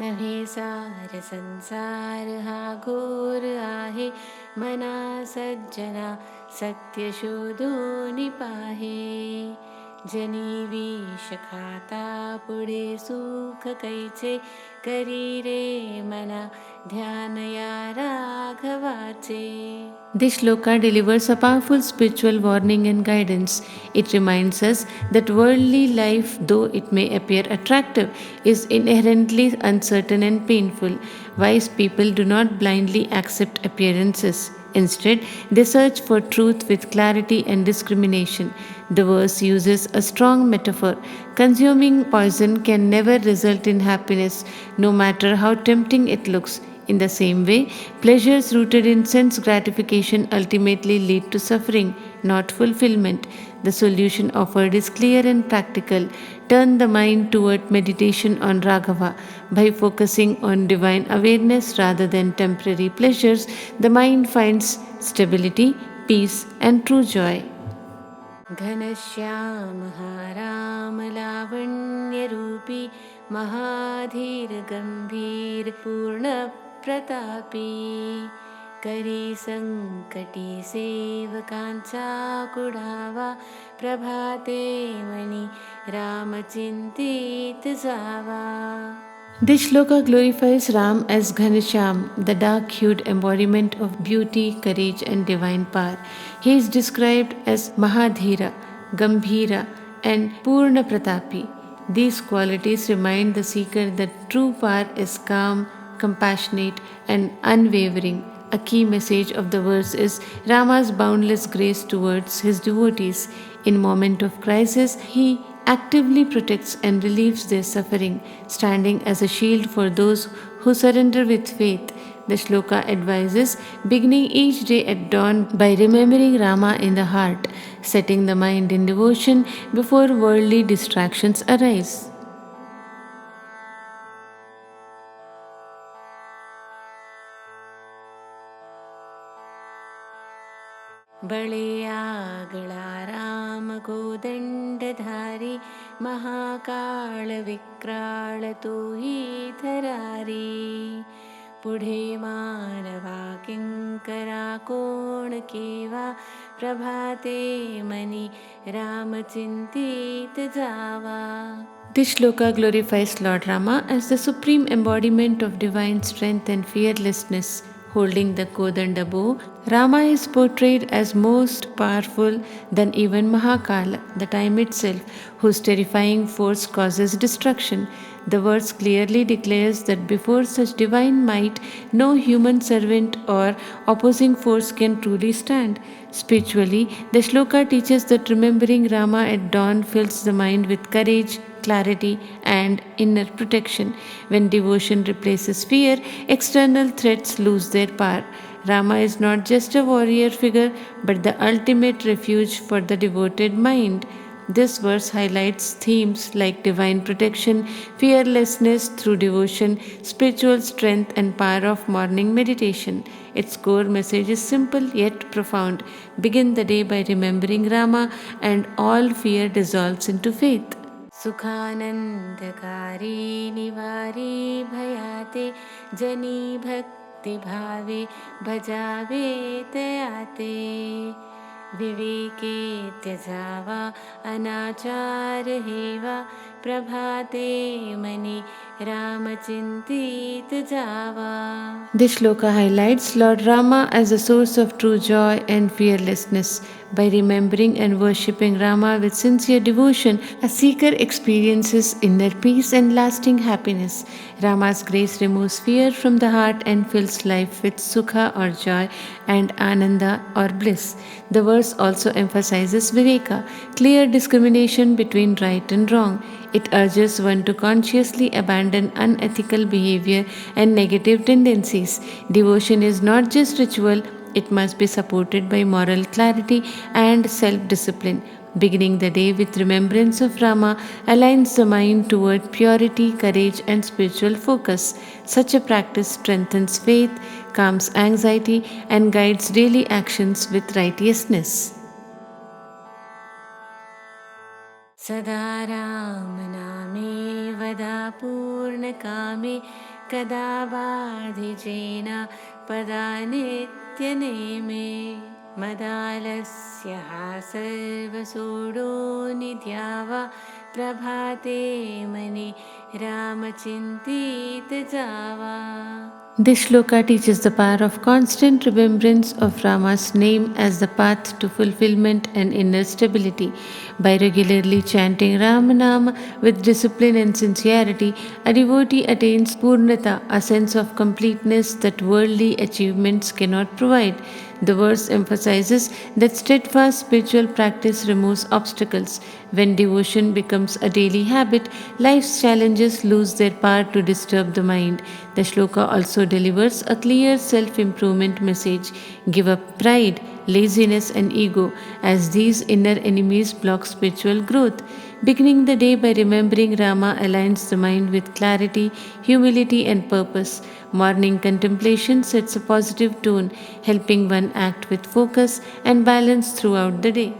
नव्हे सार संसार हा घोर आहे, मना सज्जना सत्य शोधून पाहे. जनी विष खाता पुढे सुख कैचे, करी रे मना ध्यान या राघवाचे. This shloka delivers a powerful spiritual warning and guidance. It reminds us that worldly life, though it may appear attractive, is inherently uncertain and painful. Wise people do not blindly accept appearances. Instead, they search for truth with clarity and discrimination. The verse uses a strong metaphor. Consuming poison can never result in happiness, no matter how tempting it looks. In the same way, pleasures rooted in sense gratification ultimately lead to suffering, not fulfillment. The solution offered is clear and practical. Turn the mind toward meditation on Raghava. By focusing on divine awareness rather than temporary pleasures, the mind finds stability, peace, and true joy. Ghanshyam हा राम लावण्यरूपी, महाधीर गंभीर पूर्ण प्रतापी. करी संकटी सेवकांचा कुढावा, प्रभाते मनी रामचिंतित जावा. This shloka glorifies Ram as Ghanshyam, the dark-hued embodiment of beauty, courage and divine power. He is described as Mahadhira, Gambhira and Purna Pratapi. These qualities remind the seeker that true power is calm, compassionate and unwavering. A key message of the verse is Rama's boundless grace towards his devotees. In moment of crisis, he actively protects and relieves their suffering, standing as a shield for those who surrender with faith. The shloka advises beginning each day at dawn by remembering Rama in the heart, setting the mind in devotion before worldly distractions arise. बळे आगळा राम कोदंडधारी, महाकाळ विक्राळ तोही धरारी. पुढे मानवा किंकरा कोण केवा, प्रभाते मनी रामचिंतित जावा. This shloka glorifies Lord Rama as the supreme embodiment of divine strength and fearlessness. Holding the Kodanda bow, Rama is portrayed as most powerful than even Mahakala, the time itself, whose terrifying force causes destruction. The verse clearly declares that before such divine might, no human servant or opposing force can truly stand. Spiritually, the shloka teaches that remembering Rama at dawn fills the mind with courage, clarity, and inner protection. When devotion replaces fear, external threats lose their power. Rama is not just a warrior figure, but the ultimate refuge for the devoted mind. This verse highlights themes like divine protection, fearlessness through devotion, spiritual strength, and power of morning meditation. Its core message is simple yet profound. Begin the day by remembering Rama, and all fear dissolves into faith. सुखानंदकारी निवारी भयाते, जनी भक्ति भावे भजावे तयाते. विवेके त्यजावा अनाचार हेवा, प्रभाते मनी रामचिंतित जावा. This shloka highlights Lord Rama as a source of true joy and fearlessness. By remembering and worshipping Rama with sincere devotion, a seeker experiences inner peace and lasting happiness. Rama's grace removes fear from the heart and fills life with sukha or joy and ananda or bliss. The verse also emphasizes viveka, clear discrimination between right and wrong. It urges one to consciously abandon unethical behavior and negative tendencies. Devotion is not just ritual, it must be supported by moral clarity and self discipline. Beginning the day with remembrance of Rama aligns the mind toward purity, courage, and spiritual focus. Such a practice strengthens faith, calms anxiety, and guides daily actions with righteousness. सदा राम नामे सर्वदा पूर्णकामे कदा बाधिजेन पदा नित्यनेमे मदालस्यः सर्वसूडो निद्यावा प्रभाते मनि रामचिन्तित जावा. This shloka teaches the power of constant remembrance of Rama's name as the path to fulfillment and inner stability. By regularly chanting Ramanama with discipline and sincerity, a devotee attains Purnata, a sense of completeness that worldly achievements cannot provide. The verse emphasizes that steadfast spiritual practice removes obstacles. When devotion becomes a daily habit, life's challenges lose their power to disturb the mind. The shloka also delivers a clear self-improvement message. Give up pride, laziness and ego, as these inner enemies block spiritual growth. Beginning the day by remembering Rama aligns the mind with clarity, humility and purpose. Morning contemplation sets a positive tone, helping one act with focus and balance throughout the day.